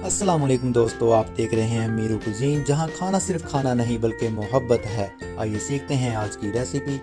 अस्सलाम वालेकुम दोस्तों, आप देख रहे हैं मीरू कुजीन, जहां खाना सिर्फ खाना नहीं बल्कि मोहब्बत है। आइए सीखते हैं आज की recipe.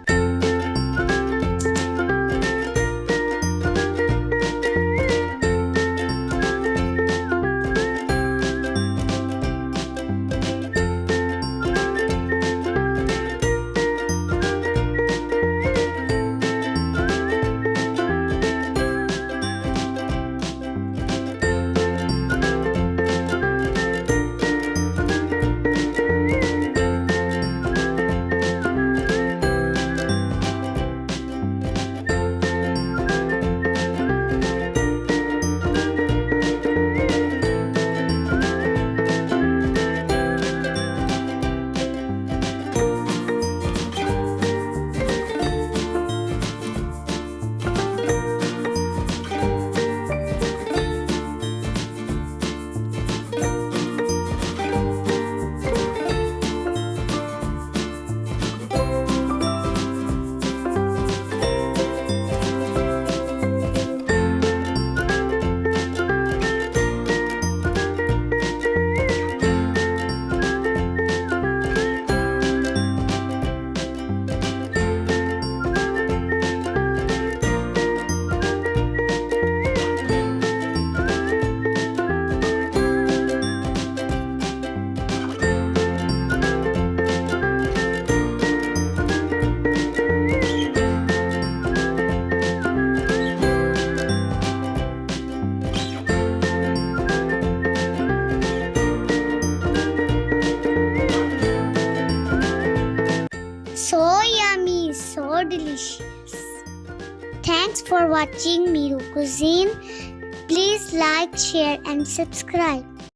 So yummy, so delicious. Thanks for watching Miru Cuisine. Please like, share and subscribe.